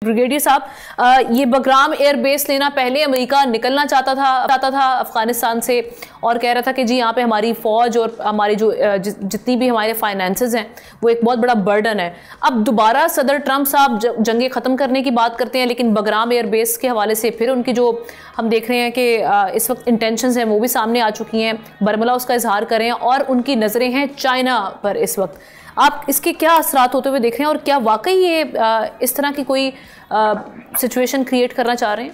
Brigadier साहब, ये Bagram airbase लेना पहले अमेरिका निकलना चाहता था अफगानिस्तान से और कह रहा था कि जी यहाँ पे हमारी फ़ौज और हमारी जो जितनी भी हमारे फाइनेंसेस हैं वो एक बहुत बड़ा बर्डन है। अब दोबारा सदर ट्रंप साहब जंगें ख़त्म करने की बात करते हैं, लेकिन बगराम एयरबेस के हवाले से फिर उनकी जो हम देख रहे हैं कि इस वक्त इंटेंशंस हैं वो भी सामने आ चुकी हैं, बरमला उसका इजहार करें और उनकी नज़रें हैं चाइना पर। इस वक्त आप इसके क्या असरात होते हुए देख रहे हैं और क्या वाकई ये इस तरह की कोई सिचुएशन क्रिएट करना चाह रहे हैं?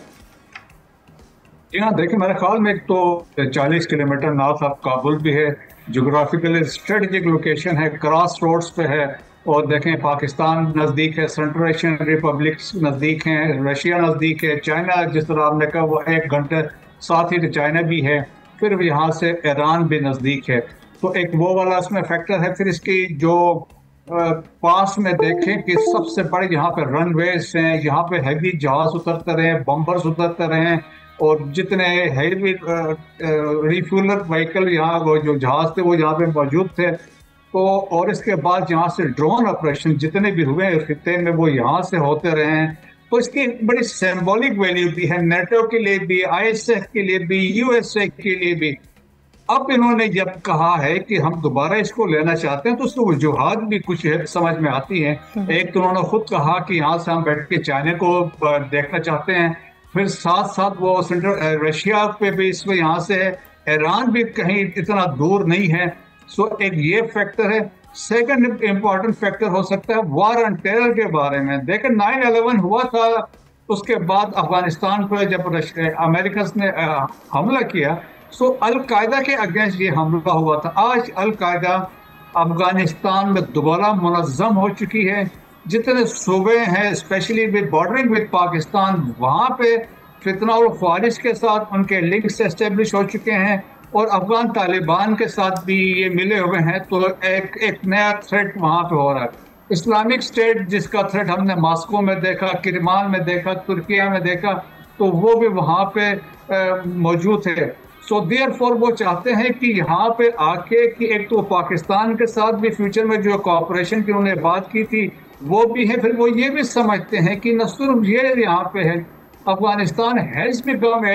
जी हाँ, देखिए मेरे ख्याल में एक तो 40 किलोमीटर नॉर्थ ऑफ काबुल भी है, जोग्राफिकली स्ट्रेटेजिक लोकेशन है, क्रॉस रोड्स पे है। और देखें पाकिस्तान नज़दीक है, सेंट्रल एशियन रिपब्लिक नज़दीक हैं, रशिया नज़दीक है, चाइना जिस तरह आपने कहा वो 1 घंटे साथ ही चाइना भी है, फिर यहाँ से ईरान भी नज़दीक है। तो एक वो वाला इसमें फैक्टर है। फिर इसकी जो पास में देखें कि सबसे बड़े यहाँ पे रनवेज हैं, यहाँ पे हैवी जहाज उतरते रहे हैं, बम्बर्स उतरते रहे हैं, और जितने हैवी रिफ्यूलर व्हीकल यहाँ वो जो जहाज थे वो यहाँ पे मौजूद थे। तो और इसके बाद यहाँ से ड्रोन ऑपरेशन जितने भी हुए हैं खित्ते में वो यहाँ से होते रहे हैं। तो इसकी बड़ी सिंबॉलिक वैल्यू भी है, नेटो के लिए भी, ISF के लिए भी, USA के लिए भी। अब इन्होंने जब कहा है कि हम दोबारा इसको लेना चाहते हैं तो उसकी वजूहात भी कुछ समझ में आती हैं। एक तो उन्होंने खुद कहा कि यहाँ से हम बैठ के चाइना को देखना चाहते हैं, फिर साथ साथ वो सेंट्रल रशिया पे भी इसमें यहाँ से है, ईरान भी कहीं इतना दूर नहीं है। सो एक ये फैक्टर है। सेकंड इम्पॉर्टेंट फैक्टर हो सकता है वार ऑन टेरर के बारे में। देखिए 9/11 हुआ था, उसके बाद अफगानिस्तान पर जब अमेरिका ने हमला किया सो अल-कायदा के अगेंस्ट ये हमला हुआ था। आज अल-कायदा अफगानिस्तान में दोबारा मुनज़्ज़म हो चुकी है। जितने सूबे हैं specially with bordering with Pakistan, वहाँ पे फितना और ख्वारिज के साथ उनके लिंक्स एस्टेब्लिश हो चुके हैं, और अफगान तालिबान के साथ भी ये मिले हुए हैं। तो एक नया थ्रेट वहाँ पे हो रहा है। इस्लामिक स्टेट जिसका थ्रेट हमने मॉस्को में देखा, किरमान में देखा, तुर्किया में देखा, तो वो भी वहाँ पे मौजूद है। सो देयरफॉर वो चाहते हैं कि यहाँ पे आके कि एक तो पाकिस्तान के साथ भी फ्यूचर में जो कोऑपरेशन की उन्होंने बात की थी वो भी है। फिर वो ये भी समझते हैं कि न सिर्फ ये यहाँ पे है, Afghanistan has become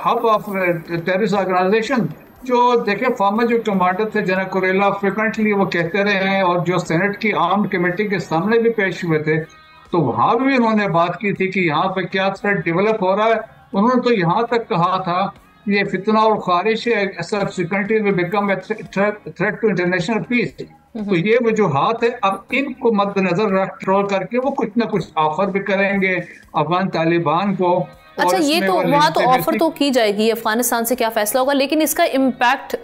hub of terrorist organisation. जो देखे फॉर्मर जो कमांडर थे जनरल कुरेला फ्रिक्वेंटली वो कहते रहे हैं, और जो सेनेट की आर्म्ड कमेटी के सामने भी पेश हुए थे, तो वहाँ भी उन्होंने बात की थी कि यहाँ पे क्या थ्रेट डेवलप हो रहा है। उन्होंने तो यहाँ तक कहा था ये फितना और ख्वारिश subsequently will become a threat to international peace. तो ये वजूहात है। अब इनको मद्देनजर रख करके वो कुछ ना कुछ ऑफर भी करेंगे अफगान तालिबान को। अच्छा, ये तो वहाँ तो ऑफर तो की जाएगी, अफगानिस्तान से क्या फैसला होगा, लेकिन इसका इम्पैक्ट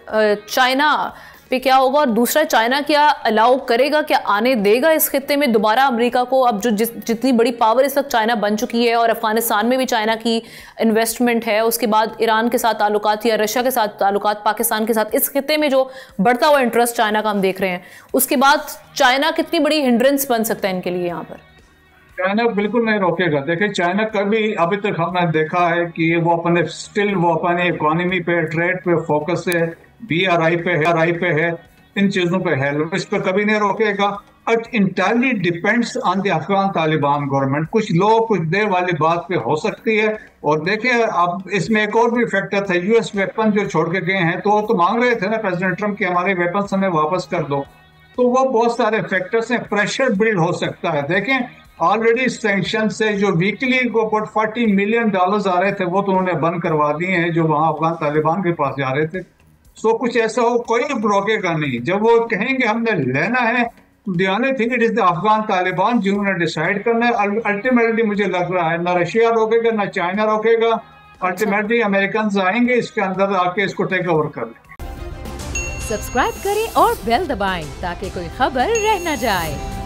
चाइना पे क्या होगा? और दूसरा, चाइना क्या अलाउ करेगा, क्या आने देगा इस खित्ते में दोबारा अमेरिका को? अब जो जितनी बड़ी पावर इस वक्त चाइना बन चुकी है, और अफगानिस्तान में भी चाइना की इन्वेस्टमेंट है, उसके बाद ईरान के साथ ताल्लुकात या रशिया के साथ ताल्लुकात, पाकिस्तान के साथ, इस खित्ते में जो बढ़ता हुआ इंटरेस्ट चाइना का हम देख रहे हैं, उसके बाद चाइना कितनी बड़ी हिंड्रेंस बन सकता है इनके लिए यहाँ पर? चाइना बिल्कुल नहीं रोकेगा। देखिए चाइना कभी अभी तक हमने देखा है कि वो अपने इकोनॉमी पे, ट्रेड पे फोकस है, BRI पे है, इन चीजों पे है, इस पर कभी नहीं रोकेगा। It entirely depends on the Afghan Taliban government. कुछ लोग कुछ देर वाली बात पे हो सकती है। और देखिए अब इसमें एक और भी फैक्टर था, US वेपन जो छोड़ के गए हैं, तो वो तो मांग रहे थे ना प्रेसिडेंट ट्रंप कि हमारे वेपन हमें वापस कर दो। तो वो बहुत सारे फैक्टर्स हैं, प्रेशर बिल्ड हो सकता है। देखें ऑलरेडी सैंक्शन से जो वीकली को $40 मिलियन आ रहे थे वो तो उन्होंने बंद करवा दिए हैं, जो वहाँ अफगान तालिबान के पास जा रहे थे। सो कुछ ऐसा हो, कोई रोकेगा नहीं। जब वो कहेंगे हमने लेना है, the only thing it is the Afghan Taliban जिन्होंने डिसाइड करना है। अल्टीमेटली मुझे लग रहा है ना रशिया रोकेगा ना चाइना रोकेगा, अल्टीमेटली अमेरिकन आएंगे इसके अंदर आके इसको टेक ओवर कर लें। सब्सक्राइब करें और बेल दबाएं ताकि कोई खबर रह न जाए।